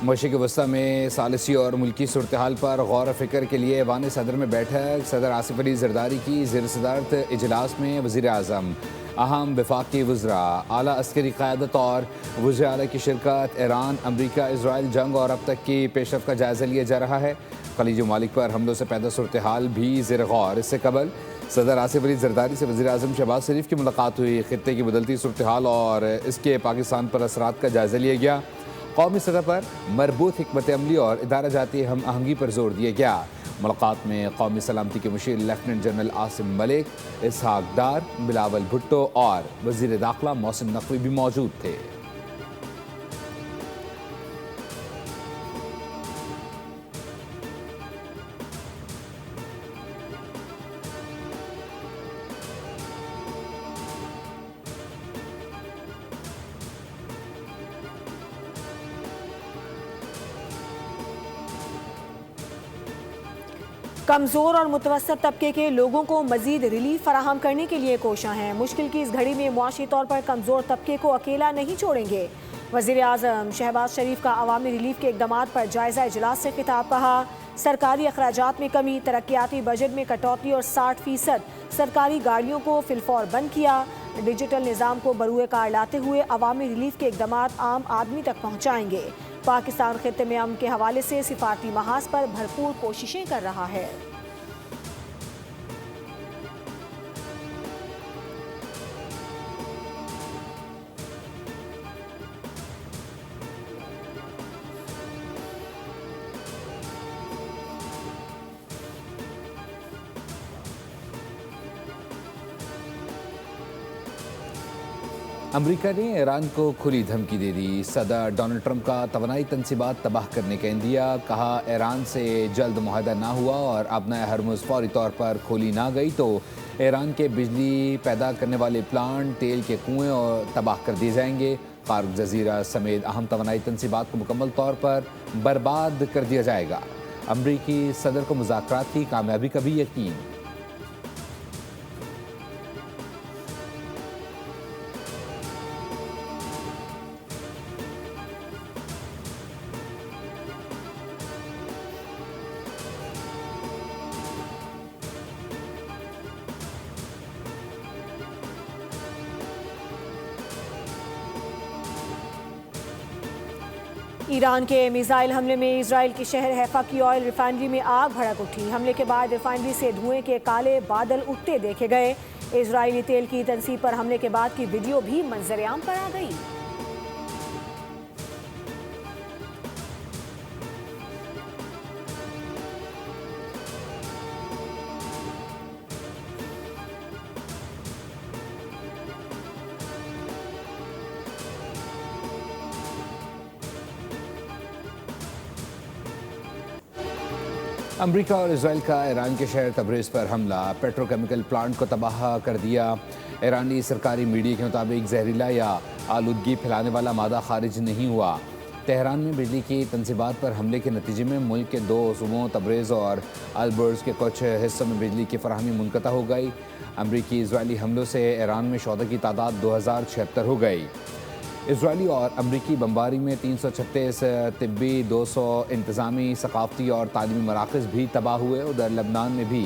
मशरिक़ वस्ती में सालिसी और मुल्की सूरत हाल पर गौर फ़िक्र के लिए ऐवान सदर में बैठक। सदर आसिफ अली जरदारी की ज़ेर सदारत इजलास में वज़ीर आज़म, अहम वफाकी वज़रा, आला अस्करी क़यादत और वज़ीर आला की शिरकत। ईरान अमरीका इसराइल जंग और अब तक की पेशरफ़ का जायज़ा लिया जा रहा है। खलीजी ममालिक पर हमलों से पैदा सूरत हाल भी ज़ेर गौर। इससे कबल सदर आसिफ अली जरदारी से वज़ीर आज़म शहबाज शरीफ की मुलाकात हुई। ख़ित्ते की बदलती सूरत हाल और इसके पाकिस्तान पर असरात का जायज़ा लिया गया। कौमी सतह पर मरबूत हिकमत अमली और इदारा जाती हम आहंगी पर जोर दिया गया। मुलाकात में कौमी सलामती के मुशीर लेफ्टिनेंट जनरल आसिम मलिक, इसहाक डार, बिलावल भुट्टो और वज़ीर दाखिला मोहसिन नकवी भी मौजूद थे। कमज़ोर और मुतवस्सित तबके के लोगों को मज़ीद रिलीफ फराहम करने के लिए कोशां हैं। मुश्किल की इस घड़ी में मुआशी तौर पर कमज़ोर तबके को अकेला नहीं छोड़ेंगे। वज़ीर आज़म शहबाज शरीफ का अवामी रिलीफ के इक़दामात पर जायज़ा इजलास से खिताब। कहा, सरकारी अखराजात में कमी, तरक्याती बजट में कटौती और 60% सरकारी गाड़ियों को फिलफौर बंद किया। डिजिटल निज़ाम को बरूए कार लाते हुए अवामी रिलीफ के इक़दामात आम आदमी तक पहुँचाएंगे। पाकिस्तान खित्ते में अमन के हवाले से सिफारती महाज पर भरपूर कोशिशें कर रहा है। अमरीका ने ईरान को खुली धमकी दे दी। सदर डोनाल्ड ट्रंप का तवानाई तनसीबात तबाह करने का इंदिया। कहा, ईरान से जल्द मुआहदा ना हुआ और अपना हरमुज़ फौरी तौर पर खोली ना गई तो ईरान के बिजली पैदा करने वाले प्लांट, तेल के कुएँ और तबाह कर दिए जाएंगे। फ़ार्ग जजीरा समेत अहम तवानाई तनसीबात को मुकम्मल तौर पर बर्बाद कर दिया जाएगा। अमरीकी सदर को मुज़ाकरात की कामयाबी का भी यकीन। ईरान के मिसाइल हमले में इसराइल के शहर हैफा की ऑयल रिफाइनरी में आग भड़क उठी। हमले के बाद रिफाइनरी से धुएं के काले बादल उठते देखे गए। इजरायली तेल की तनसीब पर हमले के बाद की वीडियो भी मंजरेआम पर आ गई। अमरीका और इसराइल का ईरान के शहर तबरेज़ पर हमला, पेट्रोकेमिकल प्लांट को तबाह कर दिया। ईरानी सरकारी मीडिया के मुताबिक जहरीला या आलूदगी फैलाने वाला मादा खारिज नहीं हुआ। तेहरान में बिजली की तनसीबात पर हमले के नतीजे में मुल्क के 2 सूबों तबरेज़ और अलबर्ज के कुछ हिस्सों में बिजली की फराहमी मुनक़ता हो गई। अमरीकी इसराइली हमलों से ईरान में शोधा की तादाद 2076 हो गई। इसराइली और अमरीकी बमबारी में 336 तिब्बी, 200 इंतज़ामी, सकाफ़ती और तालीमी मराकज़ भी तबाह हुए। उधर लबनान में भी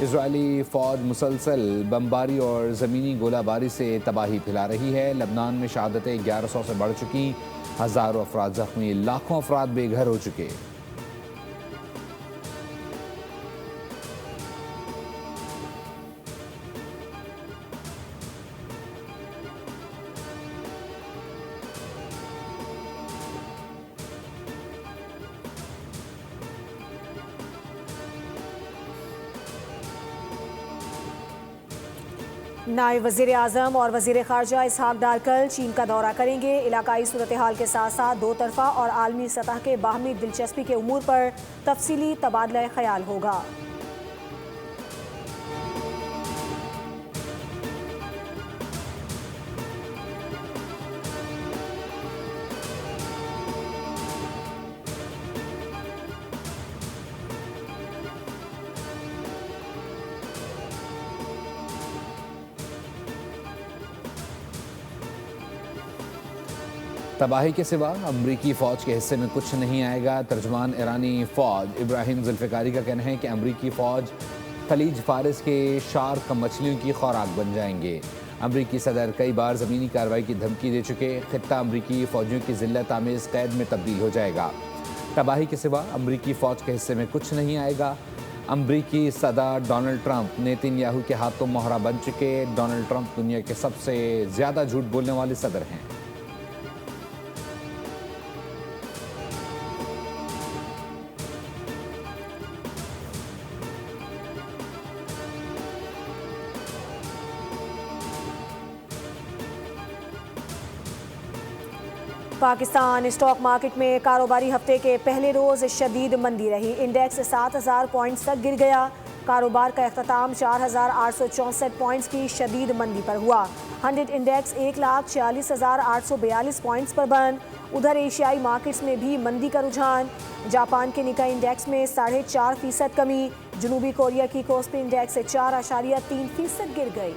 इसराइली फ़ौज मुसलसल बमबारी और ज़मीनी गोलाबारी से तबाही फैला रही है। लबनान में शहादतें 1100 से बढ़ चुकी, हज़ारों अफराद ज़ख्मी, लाखों अफराद बेघर हो चुके। नायब वज़ीर आज़म और वज़ीर ख़ारजा इसहाक डार कल चीन का दौरा करेंगे। इलाकाई सूरत हाल के साथ साथ दो तरफ़ा और आलमी सतह के बाहमी दिलचस्पी के उमूर पर तफसीली तबादला ख्याल होगा। तबाही के सिवा अमरीकी फ़ौज के हिस्से में कुछ नहीं आएगा। तर्जुमान ईरानी फ़ौज इब्राहिम जुल्फ़िकारी का कहना है कि अमरीकी फ़ौज खलीज फ़ारिस के शार्क मछलियों की खुराक बन जाएंगे। अमरीकी सदर कई बार ज़मीनी कार्रवाई की धमकी दे चुके। ख़ित्ता अमरीकी फ़ौजियों की ज़िल्लत आमेज़ कैद में तब्दील हो जाएगा। तबाही के सिवा अमरीकी फ़ौज के हिस्से में कुछ नहीं आएगा। अमरीकी सदर डोनाल्ड ट्रंप नेतन्याहू के हाथों मोहरा बन चुके। डोनाल्ड ट्रंप दुनिया के सबसे ज़्यादा झूठ बोलने वाले सदर हैं। पाकिस्तान स्टॉक मार्केट में कारोबारी हफ्ते के पहले रोज शदीद मंदी रही। इंडेक्स 7,000 पॉइंट्स तक गिर गया। कारोबार का अख्ताम 4,864 पॉइंट्स की शदीद मंदी पर हुआ। 100 इंडेक्स 1,40,842 पॉइंट्स पर बंद। उधर एशियाई मार्केट्स में भी मंदी का रुझान। जापान के निकाई इंडेक्स में 4.5% कमी। जनूबी कोरिया की कोस्पी इंडेक्स 4.3% गिर गई।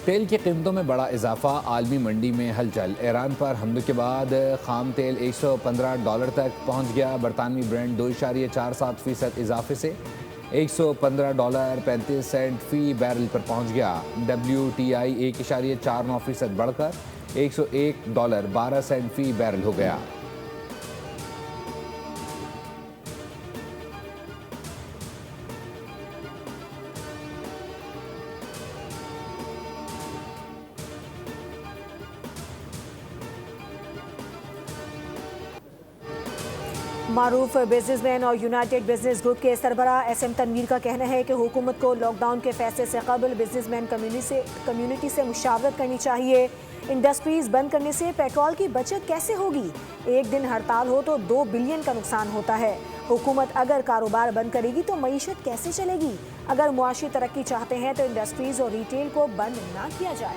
तेल की कीमतों में बड़ा इजाफा। आलमी मंडी में हलचल। ईरान पर हमले के बाद खाम तेल $115 तक पहुंच गया। बरतानवी ब्रेंड 2.47% इजाफे से $115.35 फी बैरल पर पहुंच गया। WTI 1.49% बढ़कर $101.12 फी बैरल हो गया। मारूफ बिजनेसमैन और यूनाइटेड बिजनेस ग्रुप के सरबराह SM तनवीर का कहना है कि हुकूमत को लॉकडाउन के फैसले से कबल बिजनेसमैन कम्युनिटी से मुशावरत करनी चाहिए। इंडस्ट्रीज बंद करने से पेट्रोल की बचत कैसे होगी? एक दिन हड़ताल हो तो 2 बिलियन का नुकसान होता है। हुकूमत अगर कारोबार बंद करेगी तो मईशत कैसे चलेगी? अगर मुआशी तरक्की चाहते हैं तो इंडस्ट्रीज और रिटेल को बंद ना किया जाए।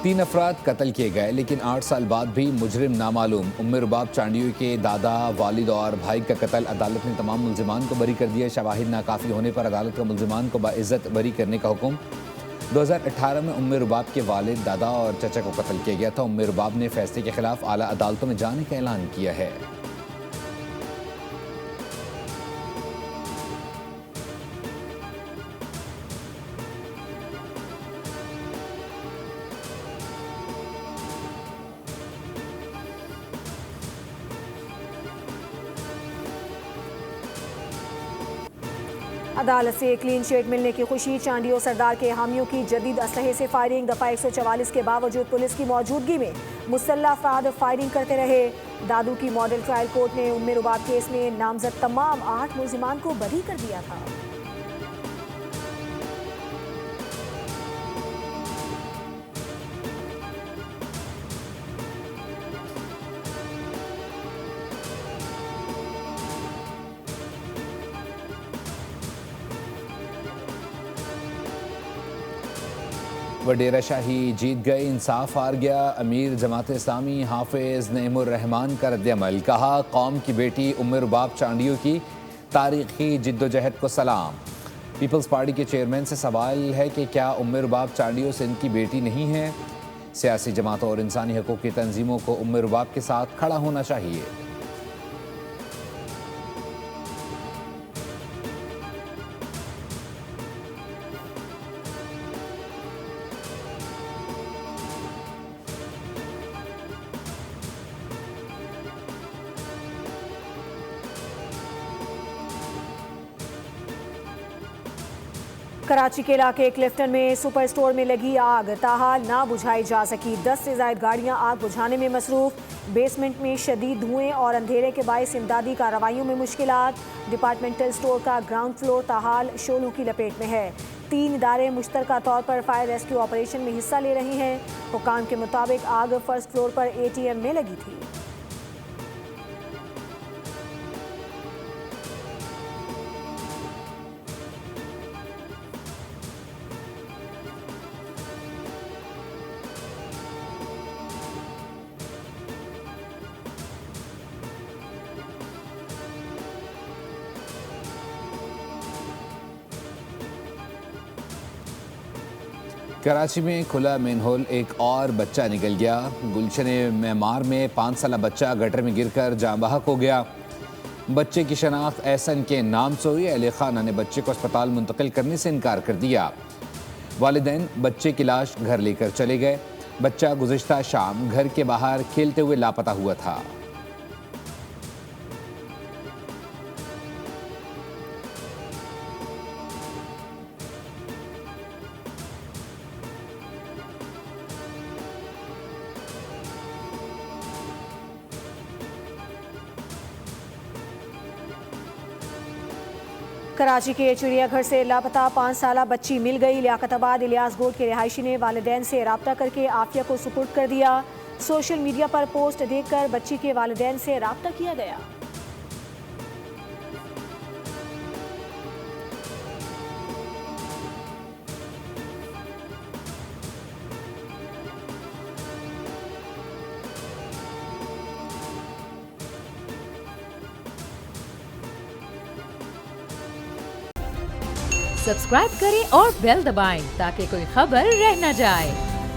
तीन अफराद कत्ल किए गए, लेकिन 8 साल बाद भी मुजरिम नामालूम। उम्मे रुबाब चांडियों के दादा, वालिद और भाई का कत्ल। अदालत ने तमाम मुल्जिमान को बरी कर दिया। शवाहिद नाकाफी होने पर अदालत का मुल्जिमान को बाइज्जत बरी करने का हुक्म। 2018 में उम्मे रुबाब के वालिद, दादा और चचा को कत्ल किया गया था। उम्मे रुबाब ने फैसले के खिलाफ आला अदालतों में जाने का ऐलान किया है। अदालत से क्लीन चिट मिलने की खुशी। चांडियों सरदार के हामियों की जदीद असलहे से फायरिंग। दफ़ा 144 के बावजूद पुलिस की मौजूदगी में मुसल्लह अफराद फायरिंग करते रहे। दादू की मॉडल ट्रायल कोर्ट ने उम्मे रुबाब केस में नामजद तमाम 8 मुल्जिमान को बरी कर दिया था। वडेरा शाही जीत गए, इंसाफ हार गया। अमीर जमात इस्लामी हाफिज़ नईमुर रहमान का रद्दअमल। कहा, कौम की बेटी उम्मे रुबाब चांडियों की तारीखी जिद्दोजहद को सलाम। पीपल्स पार्टी के चेयरमैन से सवाल है कि क्या उम्मे रुबाब चांडियों सिंध की बेटी नहीं है? सियासी जमातों और इंसानी हकूक़ की तंजीमों को उम्मे रुबाब के साथ खड़ा होना चाहिए। कराची के इलाके क्लिफ्टन में सुपर स्टोर में लगी आग ताहाल ना बुझाई जा सकी। 10 से ज्यादा गाड़ियां आग बुझाने में मसरूफ। बेसमेंट में शदीद धुएं और अंधेरे के बायस इमदादी कार्रवाइयों में मुश्किलात। डिपार्टमेंटल स्टोर का ग्राउंड फ्लोर ताहाल शोलों की लपेट में है। 3 इदारे मुश्तरका तौर पर फायर रेस्क्यू ऑपरेशन में हिस्सा ले रहे हैं। हुकाम के मुताबिक आग फर्स्ट फ्लोर पर ATM में लगी थी। कराची में खुला मेनहोल, एक और बच्चा निकल गया। गुलशन मेमार में 5 साला बच्चा गटर में गिरकर जाँ बहक हो गया। बच्चे की शनाख्त एहसन के नाम से हुई। अहले खाना ने बच्चे को अस्पताल मुंतकिल करने से इनकार कर दिया। वालिदैन बच्चे की लाश घर लेकर चले गए। बच्चा गुज़िश्ता शाम घर के बाहर खेलते हुए लापता हुआ था। कराची के चिड़ियाघर से लापता 5 साला बच्ची मिल गई। लियाकताबाद इलियास गोड के रिहायशी ने वालिदैन से राब्ता करके आफिया को सुपुर्द कर दिया। सोशल मीडिया पर पोस्ट देखकर बच्ची के वालिदैन से राब्ता किया गया। सब्सक्राइब करें और बेल दबाएं ताकि कोई खबर रह न जाए।